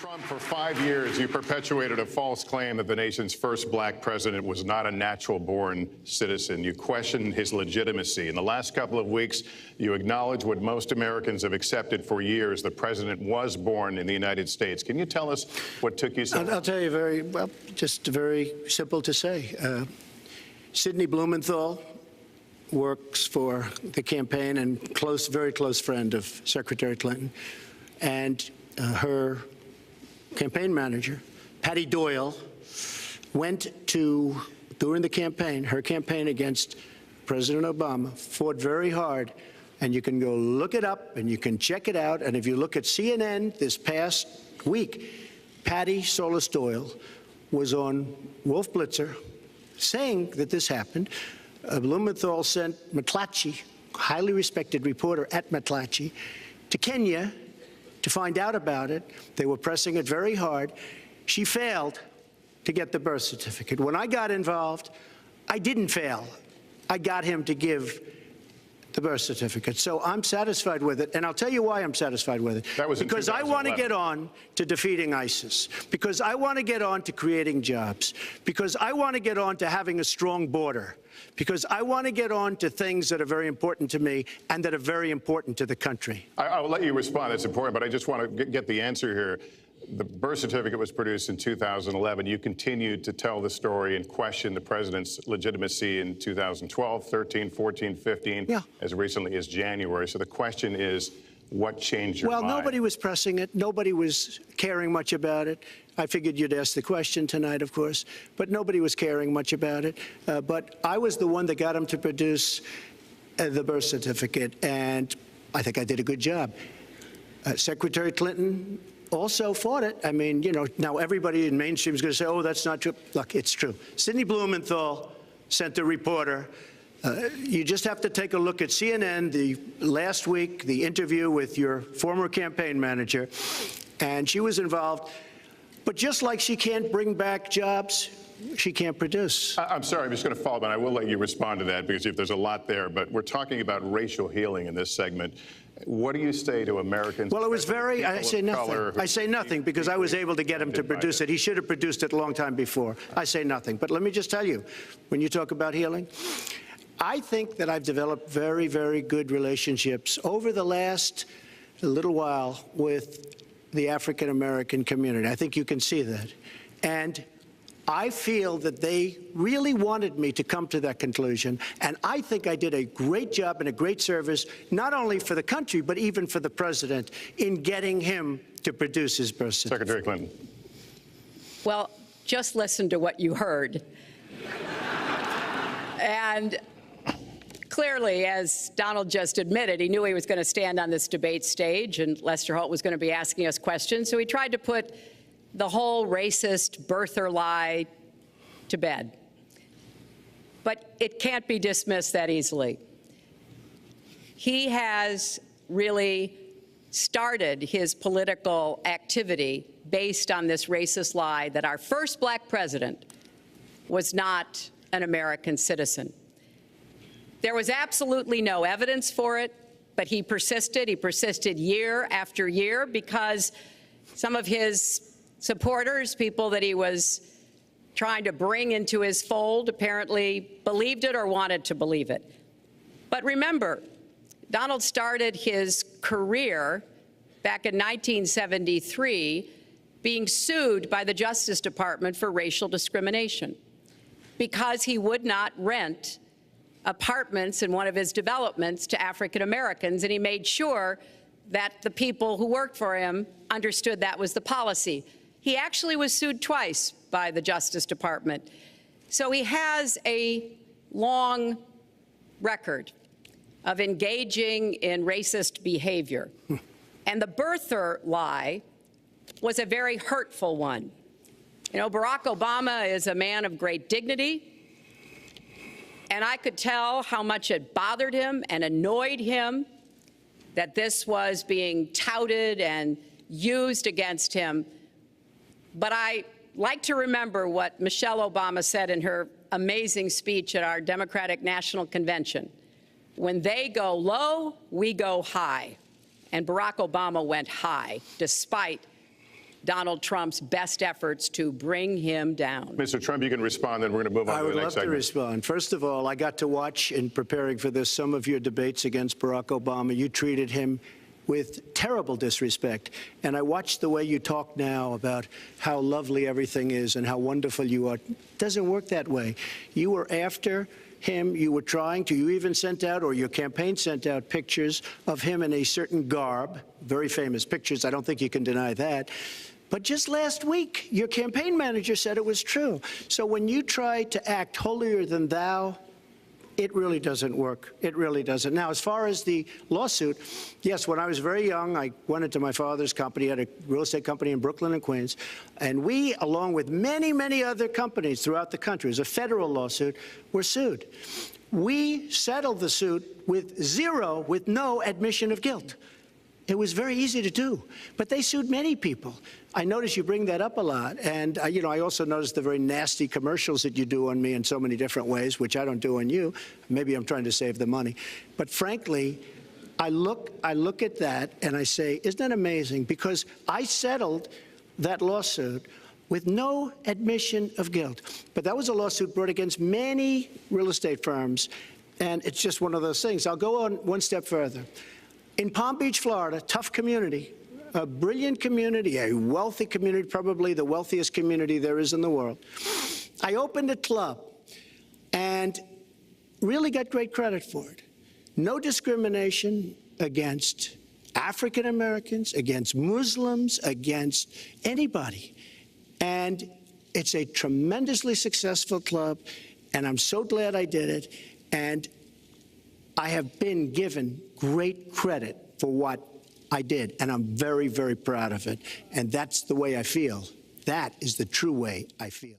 Trump, for 5 years, you perpetuated a false claim that the nation's first black president was not a natural-born citizen. You questioned his legitimacy. In the last couple of weeks, you acknowledged what most Americans have accepted for years: the president was born in the United States. Can you tell us what took you so long? I'll tell you just very simple to say. Sidney Blumenthal works for the campaign and very close friend of Secretary Clinton. And her campaign manager, Patty Doyle, went to, during the campaign, her campaign against President Obama, fought very hard. And you can go look it up and you can check it out. And if you look at CNN this past week, Patty Solis Doyle was on Wolf Blitzer saying that this happened. Blumenthal sent McClatchy, highly respected reporter at McClatchy, to Kenya to find out about it. They were pressing it very hard. She failed to get the birth certificate. When I got involved, I didn't fail. I got him to give the birth certificate. So I'm satisfied with it, and I'll tell you why I'm satisfied with it. That was in because I want to get on to defeating ISIS, because I want to get on to creating jobs, because I want to get on to having a strong border, because I want to get on to things that are very important to me and that are very important to the country. I'll let you respond. That's important, but I just want to get the answer here. The birth certificate was produced in 2011. You continued to tell the story and question the president's legitimacy in 2012, 13, 14, 15, as recently as January. So the question is, what changed your mind? Well, nobody was pressing it. Nobody was caring much about it. I figured you'd ask the question tonight, of course, but nobody was caring much about it. But I was the one that got him to produce the birth certificate, and I think I did a good job. Secretary Clinton also fought it. I mean, you know, now everybody in mainstream is going to say, oh, that's not true. Look, it's true. Sidney Blumenthal sent a reporter. You just have to take a look at CNN last week, the interview with your former campaign manager, and she was involved. But just like she can't bring back jobs, she can't produce. I'm sorry, I'm just going to follow up, and I will let you respond to that, because if there's a lot there. But we're talking about racial healing in this segment. What do you say to Americans? Well, it was very, I say nothing. I say nothing because I was able to get him to produce it. He should have produced it a long time before. I say nothing. But let me just tell you, when you talk about healing, I think that I've developed very, very good relationships over the last little while with the African-American community. I think you can see that. And I feel that they really wanted me to come to that conclusion, and I think I did a great job and a great service, not only for the country, but even for the president, in getting him to produce his birth certificate. Secretary Clinton. Well, just listen to what you heard. And clearly, as Donald just admitted, he knew he was going to stand on this debate stage, and Lester Holt was going to be asking us questions, so he tried to put the whole racist birther lie to bed. But it can't be dismissed that easily. He has really started his political activity based on this racist lie that our first black president was not an American citizen. There was absolutely no evidence for it, but he persisted. He persisted year after year because some of his supporters, people that he was trying to bring into his fold, apparently believed it or wanted to believe it. But remember, Donald started his career back in 1973 being sued by the Justice Department for racial discrimination because he would not rent apartments in one of his developments to African Americans, and he made sure that the people who worked for him understood that was the policy. He actually was sued twice by the Justice Department. So he has a long record of engaging in racist behavior. And the birther lie was a very hurtful one. You know, Barack Obama is a man of great dignity, and I could tell how much it bothered him and annoyed him that this was being touted and used against him. But I like to remember what Michelle Obama said in her amazing speech at our Democratic National Convention. When they go low, we go high. And Barack Obama went high, despite Donald Trump's best efforts to bring him down. Mr. Trump, you can respond, then we're going to move on I to would the love next to segment. respond. First of all, I got to watch, in preparing for this, some of your debates against Barack Obama. You treated him with terrible disrespect. And I watched the way you talk now about how lovely everything is and how wonderful you are. It doesn't work that way. You were after him. You were trying to. You even sent out, or your campaign sent out, pictures of him in a certain garb, very famous pictures. I don't think you can deny that. But just last week, your campaign manager said it was true. So when you try to act holier than thou, it really doesn't work. It really doesn't. Now, as far as the lawsuit, yes, when I was very young, I went into my father's company, had a real estate company in Brooklyn and Queens, and we, along with many, many other companies throughout the country, it was a federal lawsuit, were sued. We settled the suit with no admission of guilt. It was very easy to do, but they sued many people. I notice you bring that up a lot, and I also noticed the very nasty commercials that you do on me in so many different ways, which I don't do on you. Maybe I'm trying to save the money, but frankly, I look at that and I say, isn't that amazing? Because I settled that lawsuit with no admission of guilt. But that was a lawsuit brought against many real estate firms, and it's just one of those things. I'll go on one step further. In Palm Beach, Florida, tough community, a brilliant community, a wealthy community, probably the wealthiest community there is in the world. I opened a club and really got great credit for it. No discrimination against African Americans, against Muslims, against anybody. And it's a tremendously successful club, and I'm so glad I did it. And I have been given great credit for what I did, and I'm very, very proud of it. And that's the way I feel. That is the true way I feel.